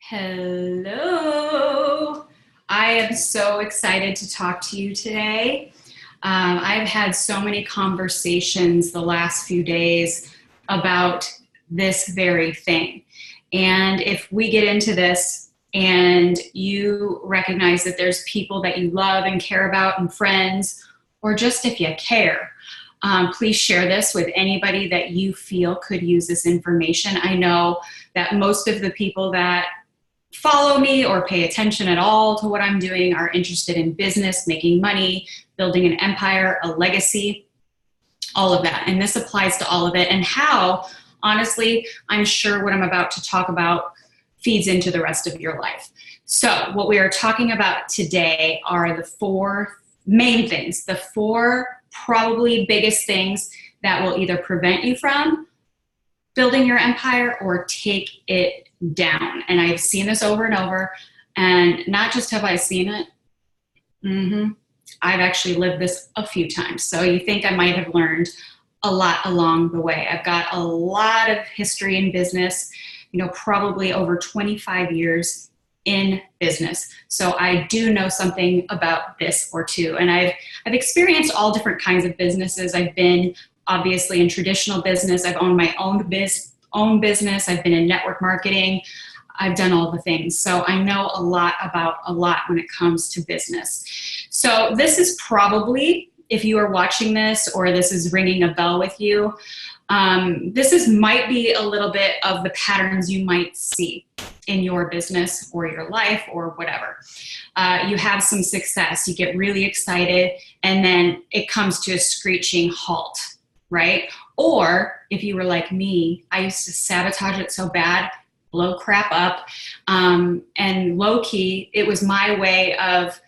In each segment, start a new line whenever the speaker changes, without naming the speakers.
Hello. I am so excited to talk to you today. I've had so many conversations the last few days about this very thing. And if we get into this and you recognize that there's people that you love and care about and friends, or just if you care, please share this with anybody that you feel could use this information. I know that most of the people that follow me or pay attention at all to what I'm doing are interested in business, making money, building an empire, a legacy, all of that. And this applies to all of it. And how, honestly, I'm sure what I'm about to talk about feeds into the rest of your life. So what we are talking about today are the four main things, the four probably biggest things that will either prevent you from building your empire or take it down. And I've seen this over and over. And not just have I seen it, I've actually lived this a few times. So you think I might have learned a lot along the way. I've got a lot of history in business, probably over 25 years in business. So I do know something about this or two. And I've experienced all different kinds of businesses. I've been obviously in traditional business. I've owned my own business. I've been in network marketing. I've done all the things. So I know a lot about a lot when it comes to business. So this is probably, if you are watching this or this is ringing a bell with you, might be a little bit of the patterns you might see in your business or your life or whatever. You have some success, you get really excited, and then it comes to a screeching halt, right? Or if you were like me, I used to sabotage it so bad, blow crap up, and low key, it was my way of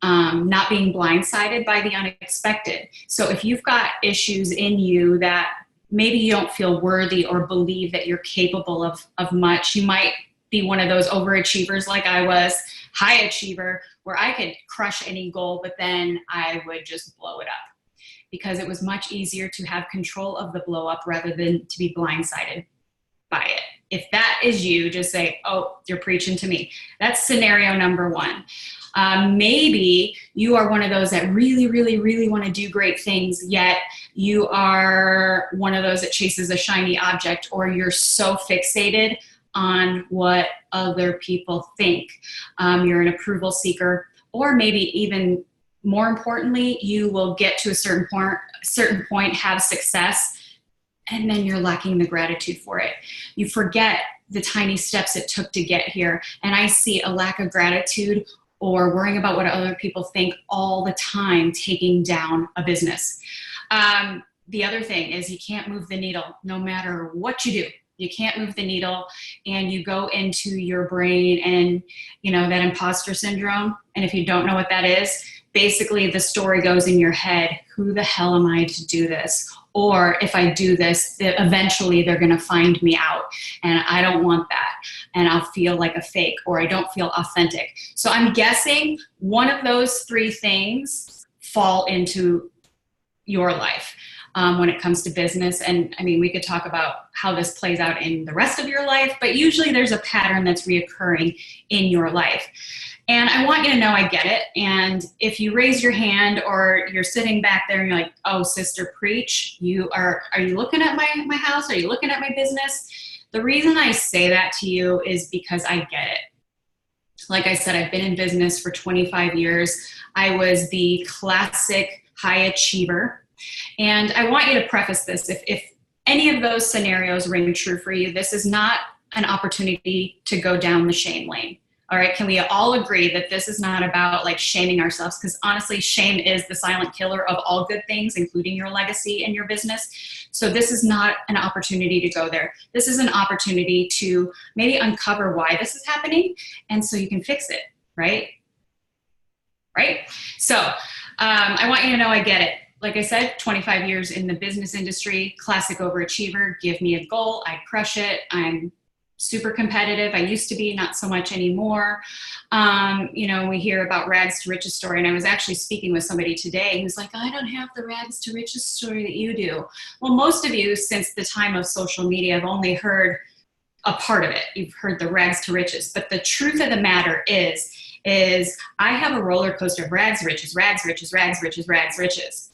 not being blindsided by the unexpected. So if you've got issues in you that maybe you don't feel worthy or believe that you're capable of much, you might be one of those overachievers like I was, high achiever, where I could crush any goal, but then I would just blow it up because it was much easier to have control of the blow up rather than to be blindsided by it. If that is you, just say, oh, you're preaching to me. That's scenario number one. Maybe you are one of those that really, really, really want to do great things, yet you are one of those that chases a shiny object, or you're so fixated on what other people think. You're an approval seeker, or maybe even more importantly, you will get to a certain point, have success, and then you're lacking the gratitude for it. You forget the tiny steps it took to get here. And I see a lack of gratitude or worrying about what other people think all the time, taking down a business. The other thing is you can't move the needle no matter what you do. You can't move the needle, and you go into your brain and, that imposter syndrome. And if you don't know what that is, basically the story goes in your head, who the hell am I to do this? Or if I do this, eventually they're going to find me out, and I don't want that. And I'll feel like a fake, or I don't feel authentic. So I'm guessing one of those three things fall into your life when it comes to business. And I mean, we could talk about how this plays out in the rest of your life, but usually there's a pattern that's reoccurring in your life. And I want you to know I get it. And if you raise your hand or you're sitting back there and you're like, oh, sister, preach, are you looking at my house? Are you looking at my business? The reason I say that to you is because I get it. Like I said, I've been in business for 25 years. I was the classic high achiever. And I want you to preface this. If any of those scenarios ring true for you, this is not an opportunity to go down the shame lane. All right, can we all agree that this is not about like shaming ourselves? Because honestly, shame is the silent killer of all good things, including your legacy and your business. So this is not an opportunity to go there. This is an opportunity to maybe uncover why this is happening, and so you can fix it, right? Right? So I want you to know I get it. Like I said, 25 years in the business industry, classic overachiever. Give me a goal, I crush it. I'm super competitive. I used to be, not so much anymore. We hear about rags to riches story, and I was actually speaking with somebody today who's like, I don't have the rags to riches story that you do. Well, most of you, since the time of social media, have only heard a part of it. You've heard the rags to riches, but the truth of the matter is I have a roller coaster of rags, riches, rags, riches, rags, riches, rags, riches.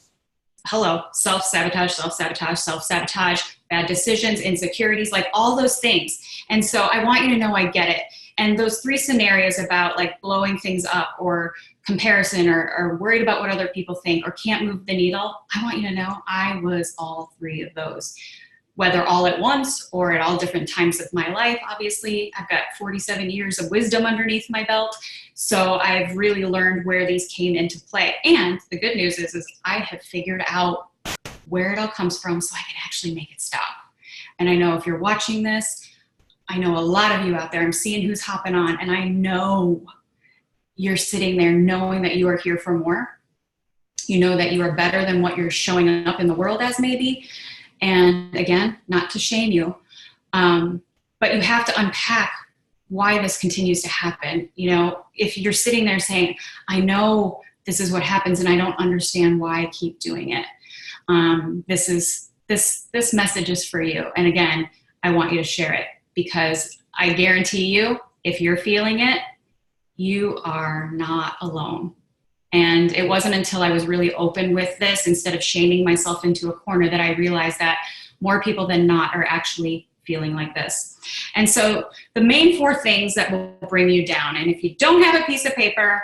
Hello, self-sabotage, self-sabotage, self-sabotage, bad decisions, insecurities, like all those things. And so I want you to know I get it. And those three scenarios about like blowing things up or comparison or worried about what other people think or can't move the needle, I want you to know I was all three of those, whether all at once or at all different times of my life. Obviously, I've got 47 years of wisdom underneath my belt. So I've really learned where these came into play. And the good news is I have figured out where it all comes from so I can actually make it stop. And I know if you're watching this, I know a lot of you out there, I'm seeing who's hopping on, and I know you're sitting there knowing that you are here for more. You know that you are better than what you're showing up in the world as maybe. And again, not to shame you, but you have to unpack why this continues to happen. You know, if you're sitting there saying, I know this is what happens and I don't understand why I keep doing it. This message is for you. And again, I want you to share it because I guarantee you, if you're feeling it, you are not alone. And it wasn't until I was really open with this, instead of shaming myself into a corner, that I realized that more people than not are actually feeling like this. And so the main four things that will bring you down, and if you don't have a piece of paper,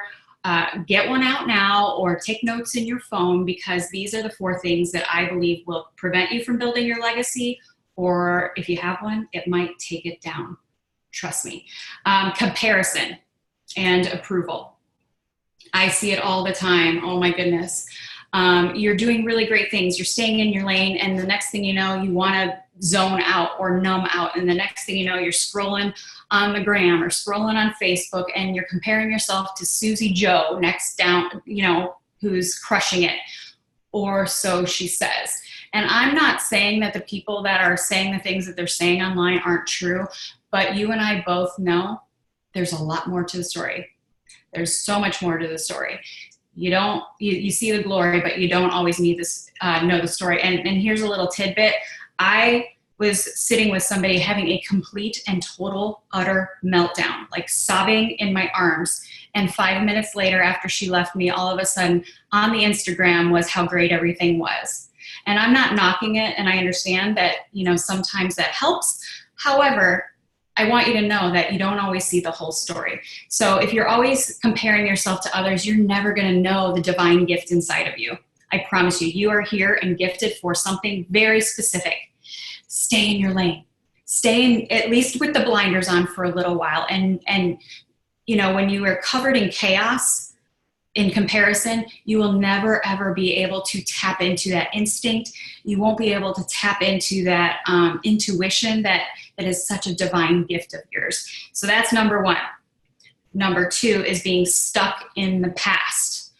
get one out now or take notes in your phone, because these are the four things that I believe will prevent you from building your legacy, or if you have one, it might take it down. Trust me. Comparison and approval. I see it all the time. Oh my goodness. You're doing really great things. You're staying in your lane, and the next thing you know, you want to zone out or numb out. And the next thing you know, you're scrolling on the gram or scrolling on Facebook, and you're comparing yourself to Susie Joe next down, you know, who's crushing it, or so she says. And I'm not saying that the people that are saying the things that they're saying online aren't true, but you and I both know there's a lot more to the story. There's so much more to the story. You see the glory, but you don't always need this, know the story. And here's a little tidbit. I was sitting with somebody having a complete and total, utter meltdown, like sobbing in my arms. And 5 minutes later, after she left me, all of a sudden on the Instagram was how great everything was. And I'm not knocking it. And I understand that, you know, sometimes that helps. However, I want you to know that you don't always see the whole story. So if you're always comparing yourself to others, you're never going to know the divine gift inside of you. I promise you, you are here and gifted for something very specific. Stay in your lane. Stay in, at least with the blinders on for a little while. And you know, when you are covered in chaos, in comparison, you will never, ever be able to tap into that instinct. You won't be able to tap into that intuition that is such a divine gift of yours. So that's number one. Number two is being stuck in the past.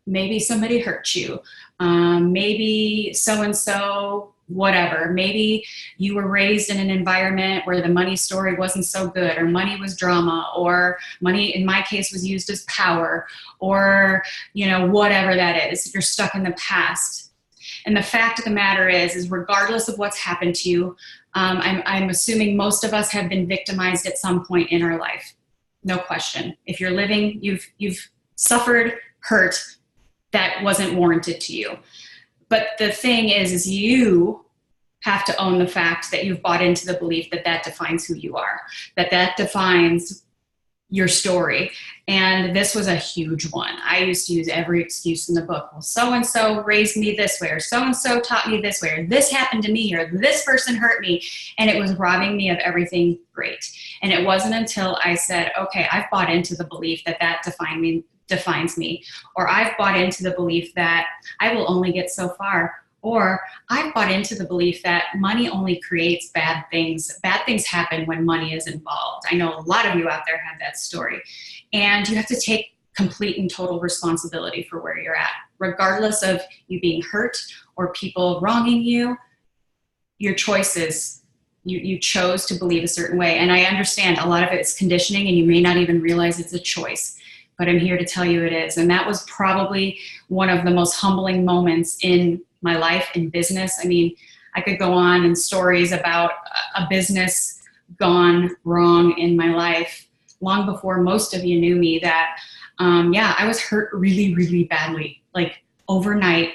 Maybe somebody hurt you. Maybe so-and-so, whatever. Maybe you were raised in an environment where the money story wasn't so good, or money was drama, or money, in my case, was used as power, or, you know, whatever that is. You're stuck in the past. And the fact of the matter is regardless of what's happened to you, I'm assuming most of us have been victimized at some point in our life. No question. If you're living, you've suffered hurt that wasn't warranted to you. But the thing is you have to own the fact that you've bought into the belief that that defines who you are, that defines your story. And this was a huge one. I used to use every excuse in the book. Well, so-and-so raised me this way, or so-and-so taught me this way, or this happened to me, or this person hurt me. And it was robbing me of everything great. And it wasn't until I said, okay, I've bought into the belief that that defines me, or I've bought into the belief that I will only get so far, or I've bought into the belief that money only creates bad things. Bad things happen when money is involved. I know a lot of you out there have that story, and you have to take complete and total responsibility for where you're at, regardless of you being hurt or people wronging you. Your choices, you chose to believe a certain way. And I understand a lot of it is conditioning, and you may not even realize it's a choice. But I'm here to tell you it is. And that was probably one of the most humbling moments in my life in business. I mean, I could go on in stories about a business gone wrong in my life long before most of you knew me, that I was hurt really, really badly. Like overnight,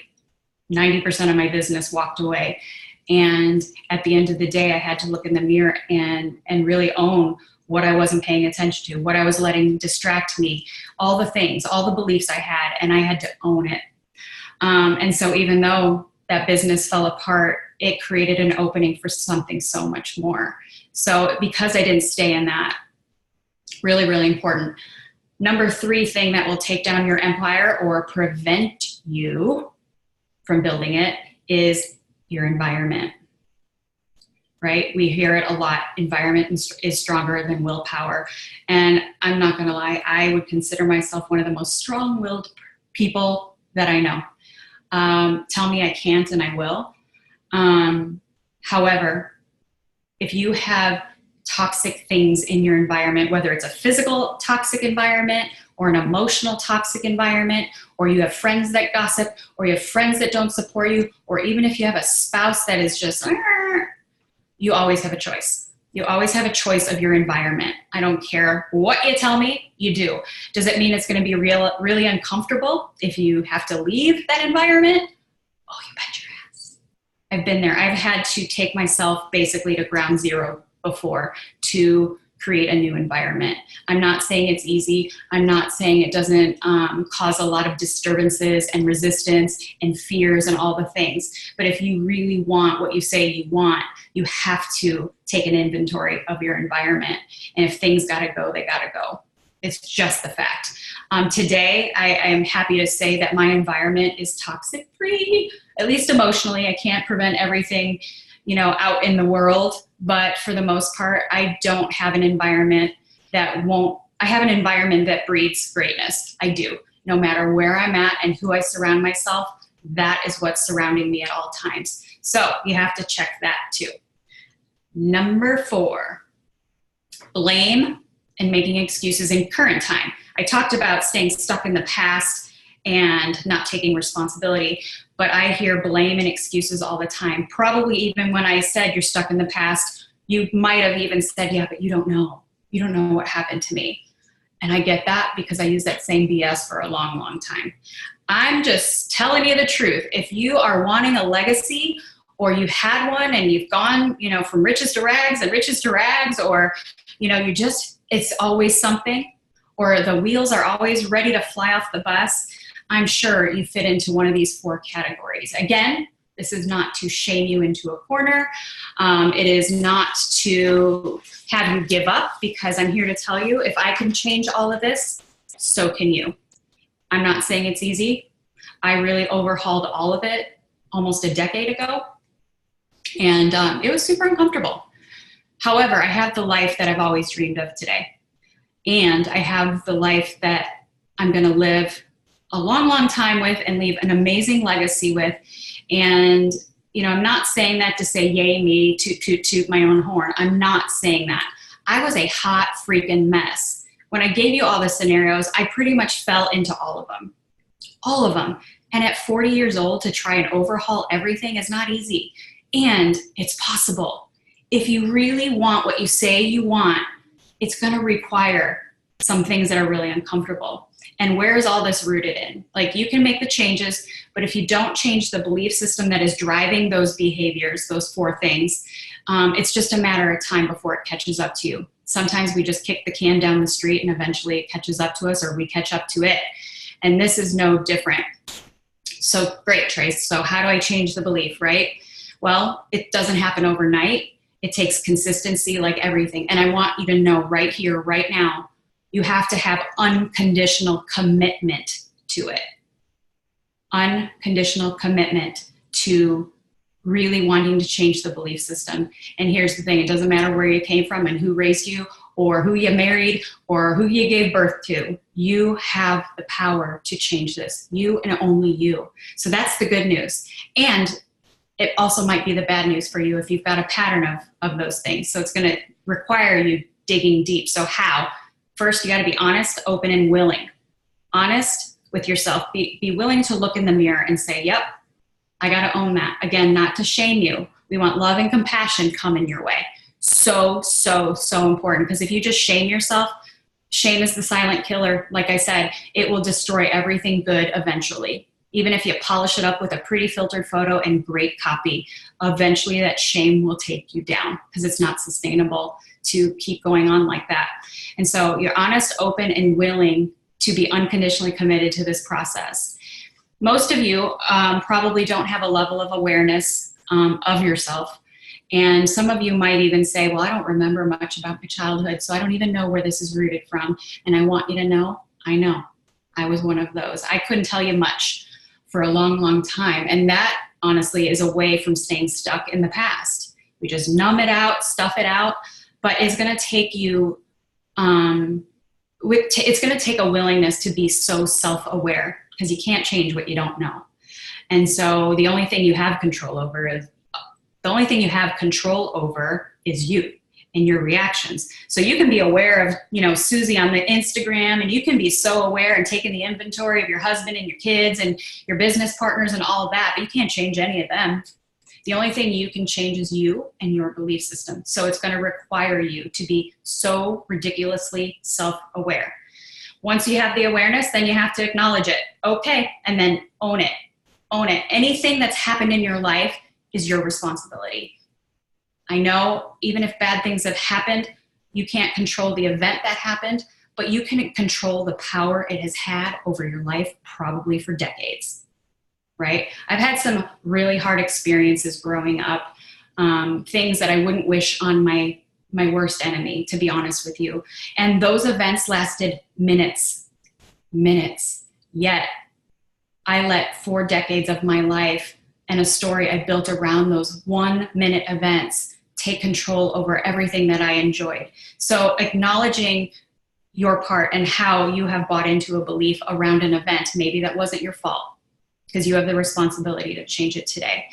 90% of my business walked away. And at the end of the day, I had to look in the mirror and really own what I wasn't paying attention to, what I was letting distract me, all the things, all the beliefs I had, and I had to own it. And so even though that business fell apart, it created an opening for something so much more. So because I didn't stay in that, really, really important. Number 3 thing that will take down your empire or prevent you from building it is your environment, right? We hear it a lot. Environment is stronger than willpower. And I'm not going to lie, I would consider myself one of the most strong-willed people that I know. Tell me I can't and I will. However, if you have toxic things in your environment, whether it's a physical toxic environment or an emotional toxic environment, or you have friends that gossip, or you have friends that don't support you, or even if you have a spouse that is just, you always have a choice. You always have a choice of your environment. I don't care what you tell me, you do. Does it mean it's going to be really uncomfortable if you have to leave that environment? Oh, you bet your ass. I've been there. I've had to take myself basically to ground zero before to create a new environment. I'm not saying it's easy. I'm not saying it doesn't cause a lot of disturbances and resistance and fears and all the things. But if you really want what you say you want, you have to take an inventory of your environment. And if things gotta go, they gotta go. It's just the fact. Today, I am happy to say that my environment is toxic free, at least emotionally. I can't prevent everything, out in the world. But for the most part, I don't have an environment I have an environment that breeds greatness. I do. No matter where I'm at and who I surround myself, that is what's surrounding me at all times. So you have to check that too. Number 4, blame and making excuses in current time. I talked about staying stuck in the past and not taking responsibility, but I hear blame and excuses all the time. Probably even when I said you're stuck in the past, you might have even said, yeah, but you don't know. You don't know what happened to me. And I get that because I use that same BS for a long, long time. I'm just telling you the truth. If you are wanting a legacy, or you've had one and you've gone, from riches to rags and riches to rags, or, it's always something, or the wheels are always ready to fly off the bus, I'm sure you fit into one of these 4 categories. Again, this is not to shame you into a corner. It is not to have you give up, because I'm here to tell you, if I can change all of this, so can you. I'm not saying it's easy. I really overhauled all of it almost a decade ago, and it was super uncomfortable. However, I have the life that I've always dreamed of today, and I have the life that I'm going to live a long, long time with and leave an amazing legacy with. And, I'm not saying that to say, yay me, toot my own horn. I'm not saying that. I was a hot freaking mess. When I gave you all the scenarios, I pretty much fell into all of them. And at 40 years old, to try and overhaul everything is not easy. And it's possible. If you really want what you say you want, it's going to require some things that are really uncomfortable. And where is all this rooted in? Like, you can make the changes, but if you don't change the belief system that is driving those behaviors, those 4 things, it's just a matter of time before it catches up to you. Sometimes we just kick the can down the street and eventually it catches up to us, or we catch up to it. And this is no different. So great, Trace. So how do I change the belief, right? Well, it doesn't happen overnight. It takes consistency, like everything. And I want you to know right here, right now, you have to have unconditional commitment to it. Unconditional commitment to really wanting to change the belief system. And here's the thing, it doesn't matter where you came from and who raised you or who you married or who you gave birth to. You have the power to change this. You and only you. So that's the good news. And it also might be the bad news for you if you've got a pattern of those things. So it's going to require you digging deep. So how? First, you got to be honest, open, and willing. Honest with yourself. Be willing to look in the mirror and say, yep, I got to own that. Again, not to shame you. We want love and compassion coming your way. So, so, so important, because if you just shame yourself, shame is the silent killer. Like I said, it will destroy everything good eventually. Even if you polish it up with a pretty filtered photo and great copy, eventually that shame will take you down, because it's not sustainable to keep going on like that. And so you're honest, open, and willing to be unconditionally committed to this process. Most of you probably don't have a level of awareness of yourself. And some of you might even say, well, I don't remember much about my childhood, so I don't even know where this is rooted from. And I want you to know, I was one of those. I couldn't tell you much for a long, long time. And that, honestly, is a way from staying stuck in the past. We just numb it out, stuff it out, but it's going to take you, it's going to take a willingness to be so self-aware, because you can't change what you don't know. And so the only thing you have control over is you and your reactions. So you can be aware of, Susie on the Instagram, and you can be so aware and taking the inventory of your husband and your kids and your business partners and all of that, but you can't change any of them. The only thing you can change is you and your belief system. So it's going to require you to be so ridiculously self-aware. Once you have the awareness, then you have to acknowledge it. Okay. And then own it. Own it. Anything that's happened in your life is your responsibility. I know even if bad things have happened, you can't control the event that happened, but you can control the power it has had over your life, probably for decades, right? I've had some really hard experiences growing up, things that I wouldn't wish on my worst enemy, to be honest with you. And those events lasted minutes. Yet I let 4 decades of my life and a story I built around those 1-minute events take control over everything that I enjoyed. So acknowledging your part and how you have bought into a belief around an event, maybe that wasn't your fault, because you have the responsibility to change it today.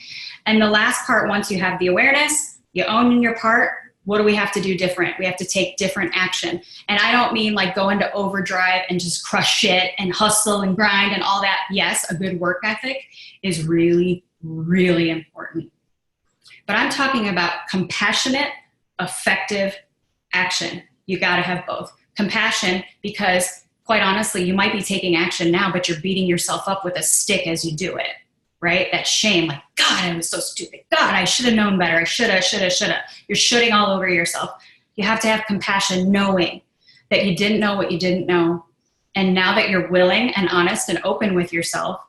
And the last part, once you have the awareness, you own your part, what do we have to do different? We have to take different action. And I don't mean like go into overdrive and just crush shit and hustle and grind and all that. Yes, a good work ethic is really, really important. But I'm talking about compassionate, effective action. You got to have both. Compassion, because quite honestly, you might be taking action now, but you're beating yourself up with a stick as you do it, right? That shame, like, God, I was so stupid. God, I should have known better. I shoulda. You're shooting all over yourself. You have to have compassion, knowing that you didn't know what you didn't know. And now that you're willing and honest and open with yourself,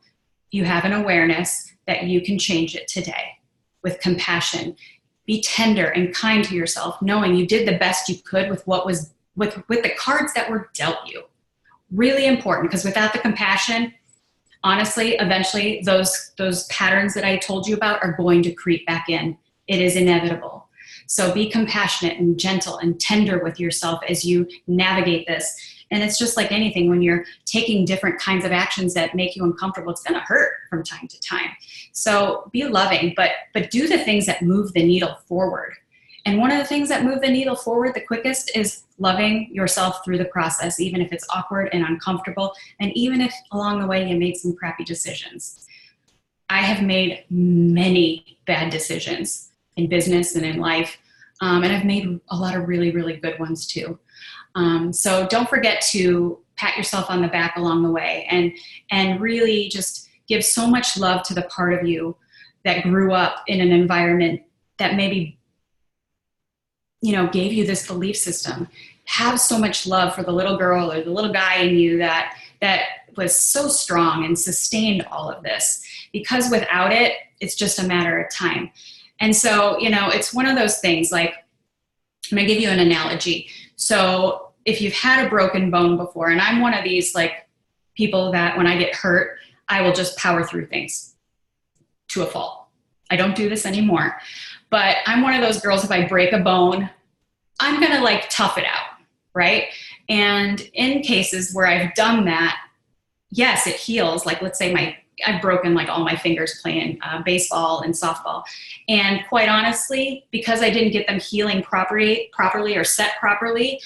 you have an awareness that you can change it today with compassion. Be tender and kind to yourself, knowing you did the best you could with what was with the cards that were dealt you. Really important, because without the compassion, honestly, eventually those patterns that I told you about are going to creep back in. It is inevitable. So be compassionate and gentle and tender with yourself as you navigate this. And it's just like anything, when you're taking different kinds of actions that make you uncomfortable, it's going to hurt from time to time. So be loving, but do the things that move the needle forward. And one of the things that move the needle forward the quickest is loving yourself through the process, even if it's awkward and uncomfortable, and even if along the way you made some crappy decisions. I have made many bad decisions in business and in life, and I've made a lot of really, really good ones too. So don't forget to pat yourself on the back along the way, and really just give so much love to the part of you that grew up in an environment that maybe gave you this belief system. Have so much love for the little girl or the little guy in you that was so strong and sustained all of this, because without it, it's just a matter of time. And so, it's one of those things, like, I'm gonna give you an analogy. So if you've had a broken bone before, and I'm one of these like people that when I get hurt, I will just power through things to a fault. I don't do this anymore. But I'm one of those girls, if I break a bone, I'm going to like tough it out, right? And in cases where I've done that, yes, it heals. Like, let's say I've broken like all my fingers playing baseball and softball. And quite honestly, because I didn't get them healing properly or set properly,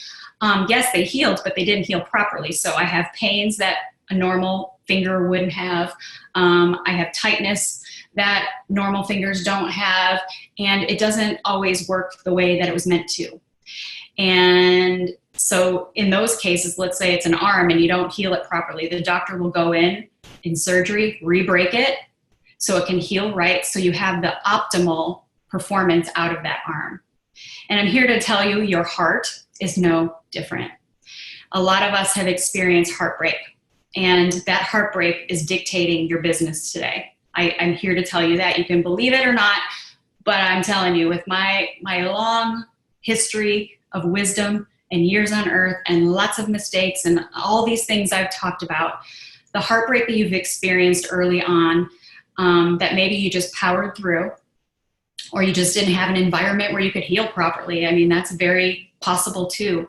yes, they healed, but they didn't heal properly. So I have pains that a normal finger wouldn't have. I have tightness that normal fingers don't have, and it doesn't always work the way that it was meant to. And so in those cases, let's say it's an arm and you don't heal it properly, the doctor will go in surgery, re-break it so it can heal right, so you have the optimal performance out of that arm. And I'm here to tell you, your heart is no different. A lot of us have experienced heartbreak, and that heartbreak is dictating your business today. I'm here to tell you that. You can believe it or not, but I'm telling you, with my long history of wisdom and years on earth and lots of mistakes and all these things I've talked about, the heartbreak that you've experienced early on, that maybe you just powered through, or you just didn't have an environment where you could heal properly. I mean, that's very possible too.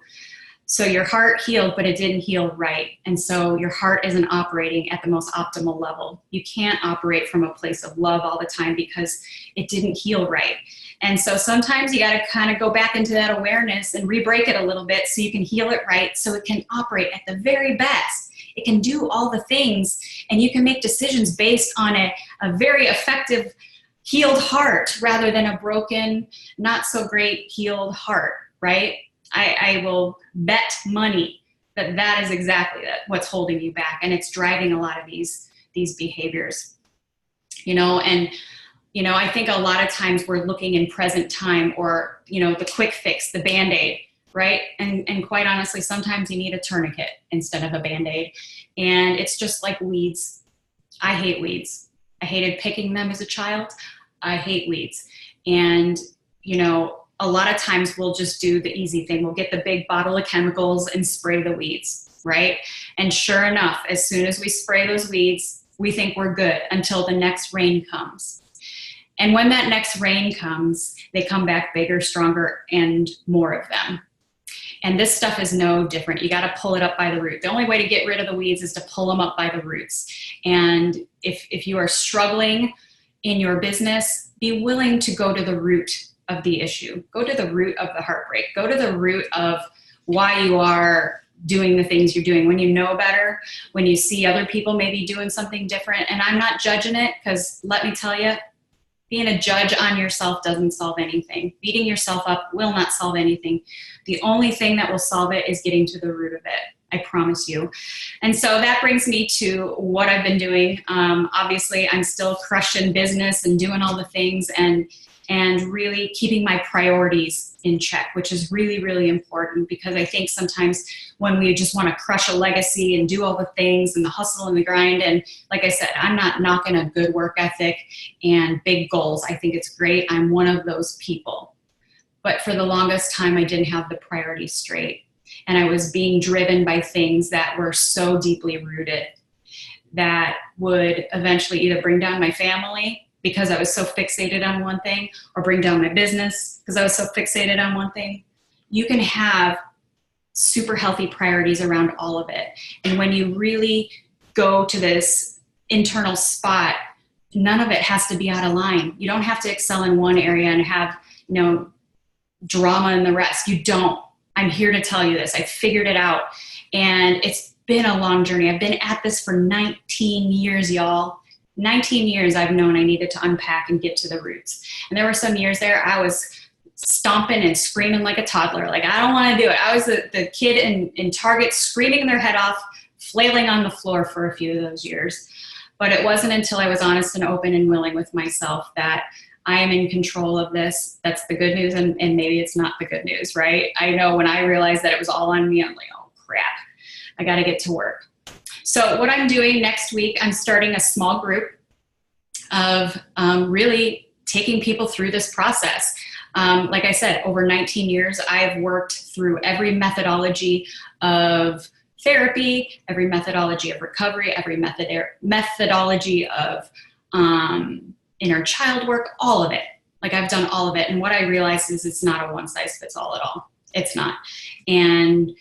So your heart healed, but it didn't heal right. And so your heart isn't operating at the most optimal level. You can't operate from a place of love all the time because it didn't heal right. And so sometimes you got to kind of go back into that awareness and re-break it a little bit so you can heal it right, so it can operate at the very best. It can do all the things, and you can make decisions based on a very effective healed heart rather than a broken, not so great healed heart, right? I will bet money that that is exactly what's holding you back, and it's driving a lot of these behaviors, and I think a lot of times we're looking in present time, or the quick fix, the Band-Aid, right? And quite honestly, sometimes you need a tourniquet instead of a Band-Aid. And it's just like weeds. I hate weeds. I hated picking them as a child. I hate weeds. And a lot of times we'll just do the easy thing. We'll get the big bottle of chemicals and spray the weeds, right? And sure enough, as soon as we spray those weeds, we think we're good until the next rain comes. And when that next rain comes, they come back bigger, stronger, and more of them. And this stuff is no different. You got to pull it up by the root. The only way to get rid of the weeds is to pull them up by the roots. And if you are struggling in your business, be willing to go to the root of the issue. Go to the root of the heartbreak. Go to the root of why you are doing the things you're doing. When you know better, when you see other people maybe doing something different, and I'm not judging it, because let me tell you, being a judge on yourself doesn't solve anything. Beating yourself up will not solve anything. The only thing that will solve it is getting to the root of it. I promise you. And so that brings me to what I've been doing. Obviously, I'm still crushing business and doing all the things, and really keeping my priorities in check, which is really, really important, because I think sometimes when we just want to crush a legacy and do all the things and the hustle and the grind, and like I said, I'm not knocking a good work ethic and big goals. I think it's great. I'm one of those people. But for the longest time, I didn't have the priorities straight. And I was being driven by things that were so deeply rooted that would eventually either bring down my family because I was so fixated on one thing, or bring down my business because I was so fixated on one thing. You can have super healthy priorities around all of it. And when you really go to this internal spot, none of it has to be out of line. You don't have to excel in one area and have, drama in the rest. You don't. I'm here to tell you this. I figured it out, and it's been a long journey. I've been at this for 19 years, y'all. 19 years I've known I needed to unpack and get to the roots. And there were some years there I was stomping and screaming like a toddler. Like, I don't want to do it. I was the kid in Target screaming their head off, flailing on the floor for a few of those years. But it wasn't until I was honest and open and willing with myself that I am in control of this. That's the good news, and maybe it's not the good news, right? I know when I realized that it was all on me, I'm like, oh crap, I got to get to work. So what I'm doing next week, I'm starting a small group of really taking people through this process. Like I said, over 19 years, I've worked through every methodology of therapy, every methodology of recovery, every methodology of inner child work, all of it. Like, I've done all of it. And what I realized is it's not a one size fits all at all. It's not. And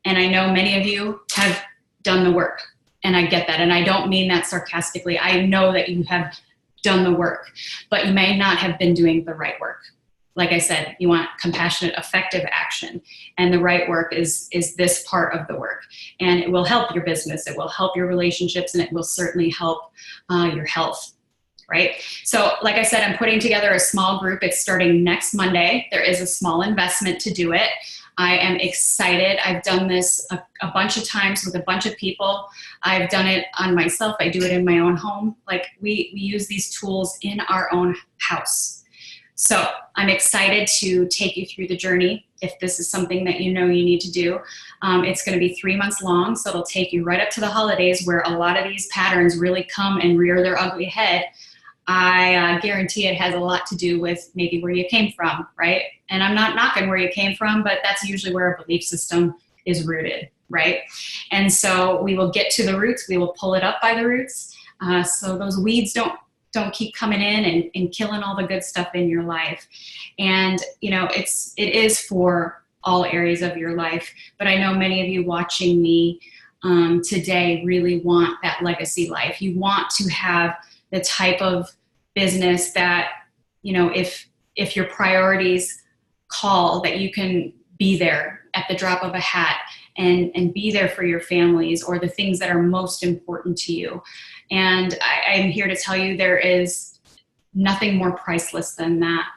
I know many of you have done the work, and I get that. And I don't mean that sarcastically. I know that you have done the work, but you may not have been doing the right work. Like I said, you want compassionate, effective action. And the right work is this part of the work. And it will help your business. It will help your relationships, and it will certainly help your health, right? So like I said, I'm putting together a small group. It's starting next Monday. There is a small investment to do it. I am excited. I've done this a bunch of times with a bunch of people. I've done it on myself. I do it in my own home. Like we use these tools in our own house. So I'm excited to take you through the journey. If this is something that you know you need to do, it's going to be 3 months long. So it'll take you right up to the holidays where a lot of these patterns really come and rear their ugly head. I guarantee it has a lot to do with maybe where you came from, right? And I'm not knocking where you came from, but that's usually where a belief system is rooted, right? And so we will get to the roots. We will pull it up by the roots. So those weeds don't keep coming in and killing all the good stuff in your life. And, you know, it is for all areas of your life. But I know many of you watching me today really want that legacy life. You want to have the type of business that, you know, if your priorities call, that you can be there at the drop of a hat and be there for your families or the things that are most important to you. And I'm here to tell you there is nothing more priceless than that.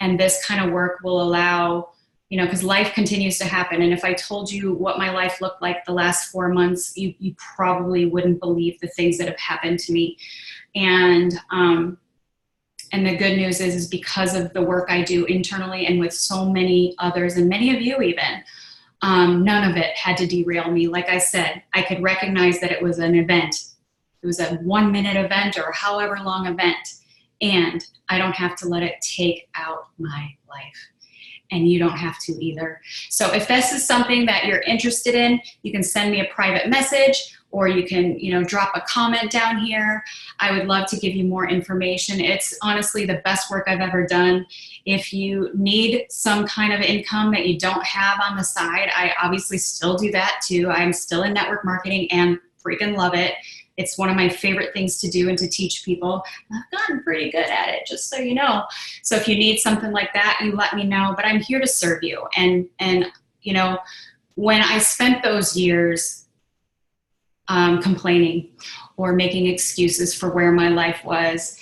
And this kind of work will allow, you know, because life continues to happen. And if I told you what my life looked like the last 4 months, you probably wouldn't believe the things that have happened to me. And the good news is because of the work I do internally and with so many others and many of you even, none of it had to derail me. Like I said, I could recognize that it was an event. It was a 1-minute event or however long event. And I don't have to let it take out my life. And you don't have to either. So if this is something that you're interested in, you can send me a private message or you can, you know, drop a comment down here. I would love to give you more information. It's honestly the best work I've ever done. If you need some kind of income that you don't have on the side, I obviously still do that too. I'm still in network marketing and freaking love it. It's one of my favorite things to do and to teach people. I've gotten pretty good at it, just so you know. So if you need something like that, you let me know. But I'm here to serve you. And you know, when I spent those years complaining or making excuses for where my life was,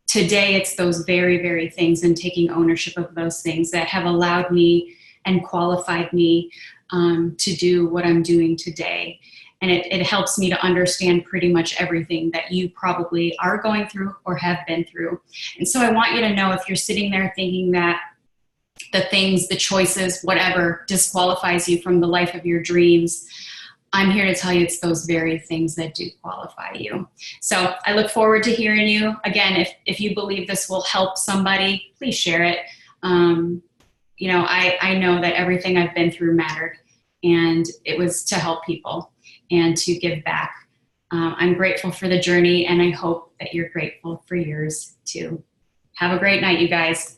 today it's those very, very things and taking ownership of those things that have allowed me and qualified me to do what I'm doing today. And it helps me to understand pretty much everything that you probably are going through or have been through. And so I want you to know, if you're sitting there thinking that the things, the choices, whatever disqualifies you from the life of your dreams, I'm here to tell you it's those very things that do qualify you. So I look forward to hearing you. Again, if you believe this will help somebody, please share it. You know, I know that everything I've been through mattered, and it was to help people and to give back. I'm grateful for the journey, and I hope that you're grateful for yours too. Have a great night, you guys.